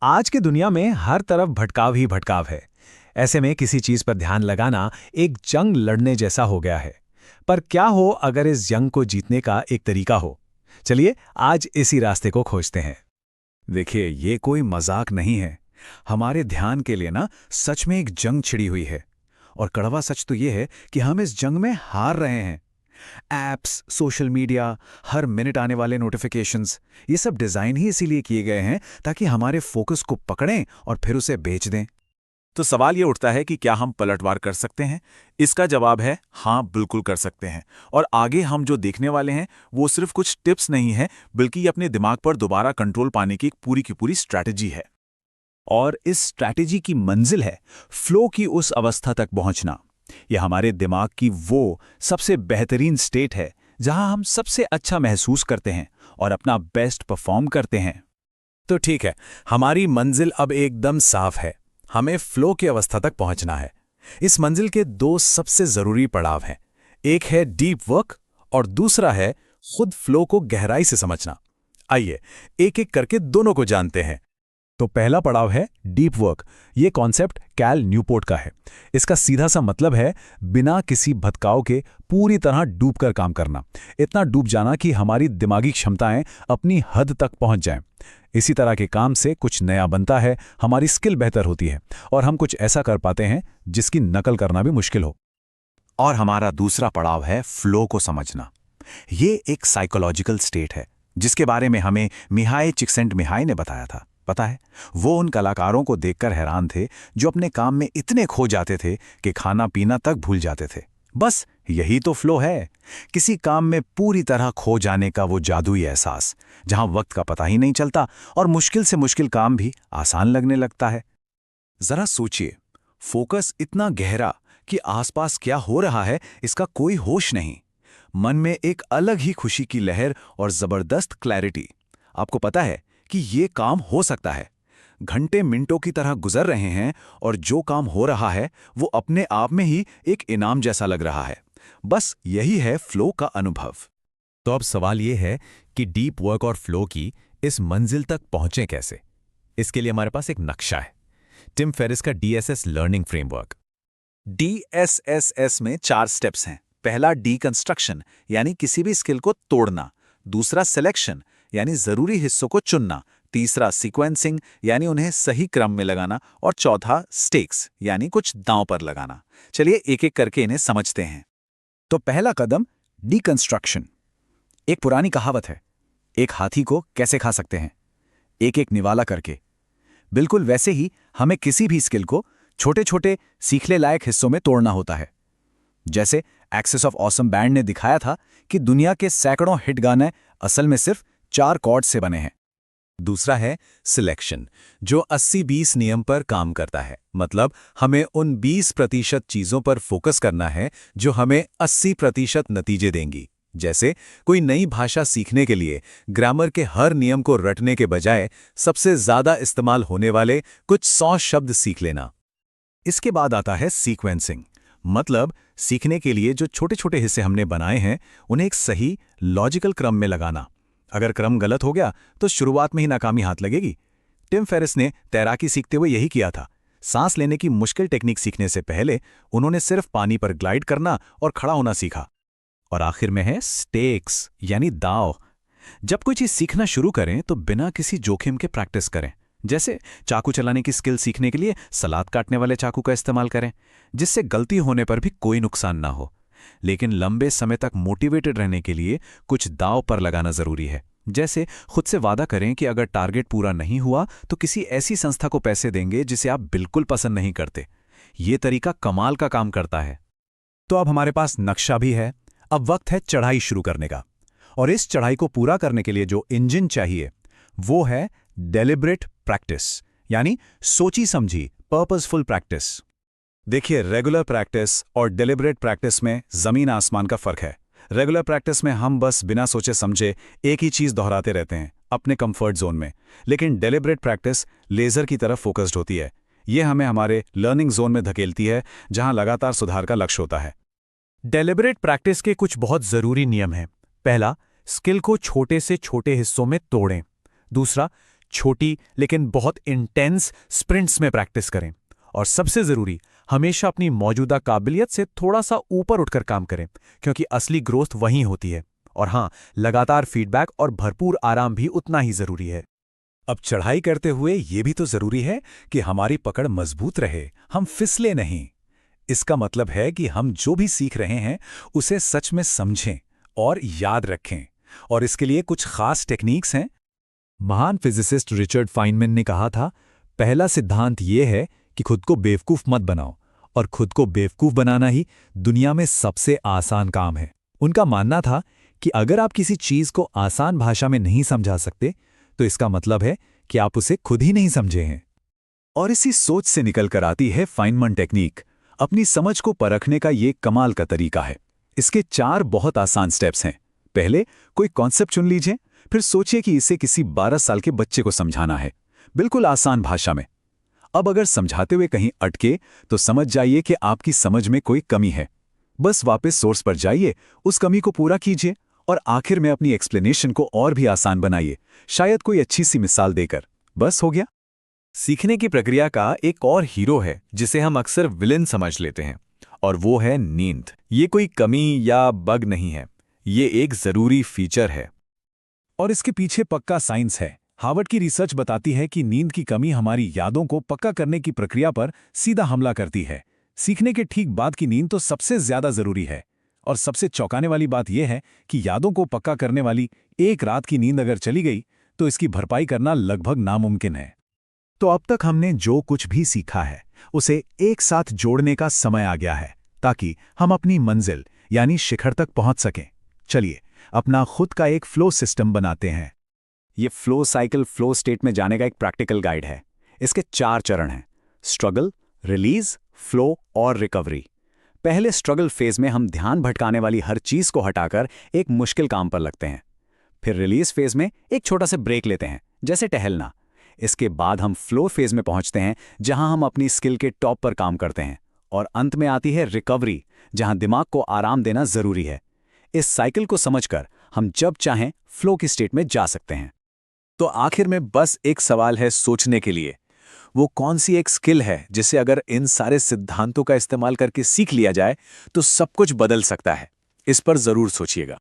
आज की दुनिया में हर तरफ भटकाव ही भटकाव है। ऐसे में किसी चीज पर ध्यान लगाना एक जंग लड़ने जैसा हो गया है। पर क्या हो अगर इस जंग को जीतने का एक तरीका हो? चलिए आज इसी रास्ते को खोजते हैं। देखिए, ये कोई मजाक नहीं है। हमारे ध्यान के लिए ना सच में एक जंग छिड़ी हुई है। और कड़वा सच तो ये है कि हम इस जंग में हार रहे हैं। ऐप्स, सोशल मीडिया, हर मिनट आने वाले नोटिफिकेशंस, ये सब डिजाइन ही इसीलिए किए गए हैं ताकि हमारे फोकस को पकड़ें और फिर उसे बेच दें। तो सवाल ये उठता है कि क्या हम पलटवार कर सकते हैं? इसका जवाब है हाँ, बिल्कुल कर सकते हैं। और आगे हम जो देखने वाले हैं वो सिर्फ कुछ टिप्स नहीं है, बल्कि ये अपने दिमाग पर दोबारा कंट्रोल पाने की पूरी स्ट्रैटेजी है। और इस स्ट्रैटेजी की मंजिल है फ्लो की उस अवस्था तक पहुंचना। यह हमारे दिमाग की वो सबसे बेहतरीन स्टेट है जहां हम सबसे अच्छा महसूस करते हैं और अपना बेस्ट परफॉर्म करते हैं। तो ठीक है, हमारी मंजिल अब एकदम साफ है। हमें फ्लो की अवस्था तक पहुंचना है। इस मंजिल के दो सबसे जरूरी पड़ाव हैं। एक है डीप वर्क और दूसरा है खुद फ्लो को गहराई से समझना। आइए एक एक करके दोनों को जानते हैं। तो पहला पड़ाव है डीप वर्क। ये कॉन्सेप्ट कैल न्यूपोर्ट का है। इसका सीधा सा मतलब है बिना किसी भटकाव के पूरी तरह डूबकर काम करना। इतना डूब जाना कि हमारी दिमागी क्षमताएं अपनी हद तक पहुंच जाएं। इसी तरह के काम से कुछ नया बनता है, हमारी स्किल बेहतर होती है और हम कुछ ऐसा कर पाते हैं जिसकी नकल करना भी मुश्किल हो। और हमारा दूसरा पड़ाव है फ्लो को समझना। ये एक साइकोलॉजिकल स्टेट है जिसके बारे में हमें मिहाई चिक्सेंटमिहाई ने बताया था। पता है, वो उन कलाकारों को देखकर हैरान थे जो अपने काम में इतने खो जाते थे कि खाना पीना तक भूल जाते थे। बस यही तो फ्लो है, किसी काम में पूरी तरह खो जाने का वो जादुई एहसास, जहां वक्त का पता ही नहीं चलता और मुश्किल से मुश्किल काम भी आसान लगने लगता है। जरा सोचिए, फोकस इतना गहरा कि आसपास क्या हो रहा है इसका कोई होश नहीं। मन में एक अलग ही खुशी की लहर और जबरदस्त क्लैरिटी। आपको पता है कि ये काम हो सकता है। घंटे मिनटों की तरह गुजर रहे हैं और जो काम हो रहा है वो अपने आप में ही एक इनाम जैसा लग रहा है। बस यही है फ्लो का अनुभव। तो अब सवाल ये है कि डीप वर्क और फ्लो की इस मंजिल तक पहुंचे कैसे? इसके लिए हमारे पास एक नक्शा है, टिम फेरिस का डीएसएस लर्निंग फ्रेमवर्क। डीएसएसएस में 4 स्टेप्स हैं। पहला डीकंस्ट्रक्शन, यानी किसी भी स्किल को तोड़ना। दूसरा सिलेक्शन, यानी जरूरी हिस्सों को चुनना। तीसरा सीक्वेंसिंग, यानी उन्हें सही क्रम में लगाना। और चौथा स्टेक्स, यानी कुछ दांव पर लगाना। चलिए एक एक करके इन्हें समझते हैं। तो पहला कदम डीकंस्ट्रक्शन। एक पुरानी कहावत है, एक हाथी को कैसे खा सकते हैं? एक एक निवाला करके। बिल्कुल वैसे ही हमें किसी भी स्किल को छोटे छोटे सीखने लायक हिस्सों में तोड़ना होता है। जैसे एक्सेस ऑफ ऑसम बैंड ने दिखाया था कि दुनिया के सैकड़ों हिट गाने असल में सिर्फ 4 कॉर्ड से बने हैं। दूसरा है सिलेक्शन, जो 80-20 नियम पर काम करता है। मतलब हमें उन 20% चीजों पर फोकस करना है जो हमें 80% नतीजे देंगी। जैसे कोई नई भाषा सीखने के लिए ग्रामर के हर नियम को रटने के बजाय सबसे ज्यादा इस्तेमाल होने वाले कुछ 100 शब्द सीख लेना। इसके बाद आता है सीक्वेंसिंग। मतलब सीखने के लिए जो छोटे छोटे हिस्से हमने बनाए हैं उन्हें एक सही लॉजिकल क्रम में लगाना। अगर क्रम गलत हो गया तो शुरुआत में ही नाकामी हाथ लगेगी। टिम फेरिस ने तैराकी सीखते हुए यही किया था। सांस लेने की मुश्किल टेक्निक सीखने से पहले उन्होंने सिर्फ पानी पर ग्लाइड करना और खड़ा होना सीखा। और आखिर में है स्टेक्स, यानी दांव। जब कोई चीज सीखना शुरू करें तो बिना किसी जोखिम के प्रैक्टिस करें। जैसे चाकू चलाने की स्किल सीखने के लिए सलाद काटने वाले चाकू का इस्तेमाल करें, जिससे गलती होने पर भी कोई नुकसान ना हो। लेकिन लंबे समय तक मोटिवेटेड रहने के लिए कुछ दांव पर लगाना जरूरी है। जैसे खुद से वादा करें कि अगर टारगेट पूरा नहीं हुआ तो किसी ऐसी संस्था को पैसे देंगे जिसे आप बिल्कुल पसंद नहीं करते। ये तरीका कमाल का काम करता है। तो अब हमारे पास नक्शा भी है। अब वक्त है चढ़ाई शुरू करने का। और इस चढ़ाई को पूरा करने के लिए जो इंजन चाहिए वो है डेलिब्रेट प्रैक्टिस, यानी सोची समझी पर्पसफुल प्रैक्टिस। देखिए, रेगुलर प्रैक्टिस और डेलिब्रेट प्रैक्टिस में जमीन आसमान का फर्क है। रेगुलर प्रैक्टिस में हम बस बिना सोचे समझे एक ही चीज दोहराते रहते हैं अपने कंफर्ट जोन में। लेकिन डेलिब्रेट प्रैक्टिस लेजर की तरफ फोकस्ड होती है। यह हमें हमारे लर्निंग जोन में धकेलती है जहां लगातार सुधार का लक्ष्य होता है। डेलिब्रेट प्रैक्टिस के कुछ बहुत जरूरी नियम हैं। पहला, स्किल को छोटे से छोटे हिस्सों में तोड़ें। दूसरा, छोटी लेकिन बहुत इंटेंस स्प्रिंट्स में प्रैक्टिस करें। और सबसे ज़रूरी, हमेशा अपनी मौजूदा काबिलियत से थोड़ा सा ऊपर उठकर काम करें, क्योंकि असली ग्रोथ वहीं होती है। और हाँ, लगातार फीडबैक और भरपूर आराम भी उतना ही ज़रूरी है। अब चढ़ाई करते हुए ये भी तो जरूरी है कि हमारी पकड़ मजबूत रहे, हम फिसले नहीं। इसका मतलब है कि हम जो भी सीख रहे हैं उसे सच में समझें और याद रखें। और इसके लिए कुछ खास टेक्निक्स हैं। महान फिजिसिस्ट रिचर्ड फाइनमैन ने कहा था, पहला सिद्धांत यह है कि खुद को बेवकूफ मत बनाओ, और खुद को बेवकूफ बनाना ही दुनिया में सबसे आसान काम है। उनका मानना था कि अगर आप किसी चीज को आसान भाषा में नहीं समझा सकते, तो इसका मतलब है कि आप उसे खुद ही नहीं समझे हैं। और इसी सोच से निकल कर आती है फाइनमैन टेक्निक। अपनी समझ को परखने का ये कमाल का तरीका है। इसके 4 बहुत आसान स्टेप्स हैं। पहले, कोई कॉन्सेप्ट चुन लीजिए, फिर सोचिए कि इसे किसी 12 साल के बच्चे को समझाना है, बिल्कुल आसान भाषा में। अब अगर समझाते हुए कहीं अटके तो समझ जाइए कि आपकी समझ में कोई कमी है। बस वापस सोर्स पर जाइए, उस कमी को पूरा कीजिए और आखिर में अपनी एक्सप्लेनेशन को और भी आसान बनाइए, शायद कोई अच्छी सी मिसाल देकर। बस हो गया। सीखने की प्रक्रिया का एक और हीरो है जिसे हम अक्सर विलेन समझ लेते हैं, और वो है नींद। ये कोई कमी या बग नहीं है, ये एक जरूरी फीचर है। और इसके पीछे पक्का साइंस है। हार्वर्ड की रिसर्च बताती है कि नींद की कमी हमारी यादों को पक्का करने की प्रक्रिया पर सीधा हमला करती है। सीखने के ठीक बाद की नींद तो सबसे ज्यादा जरूरी है। और सबसे चौंकाने वाली बात यह है कि यादों को पक्का करने वाली एक रात की नींद अगर चली गई तो इसकी भरपाई करना लगभग नामुमकिन है। तो अब तक हमने जो कुछ भी सीखा है उसे एक साथ जोड़ने का समय आ गया है, ताकि हम अपनी मंजिल यानी शिखर तक पहुंच सकें। चलिए अपना खुद का एक फ्लो सिस्टम बनाते हैं। ये फ्लो साइकिल फ्लो स्टेट में जाने का एक प्रैक्टिकल गाइड है। इसके 4 चरण हैं: स्ट्रगल, रिलीज, फ्लो और रिकवरी। पहले स्ट्रगल फेज में हम ध्यान भटकाने वाली हर चीज को हटाकर एक मुश्किल काम पर लगते हैं। फिर रिलीज फेज में एक छोटा सा ब्रेक लेते हैं, जैसे टहलना। इसके बाद हम फ्लो फेज में पहुंचते हैं, जहां हम अपनी स्किल के टॉप पर काम करते हैं। और अंत में आती है रिकवरी, जहां दिमाग को आराम देना जरूरी है। इस साइकिल को समझकर हम जब चाहें फ्लो की स्टेट में जा सकते हैं। तो आखिर में बस एक सवाल है सोचने के लिए, वो कौन सी एक स्किल है जिसे अगर इन सारे सिद्धांतों का इस्तेमाल करके सीख लिया जाए तो सब कुछ बदल सकता है? इस पर जरूर सोचिएगा।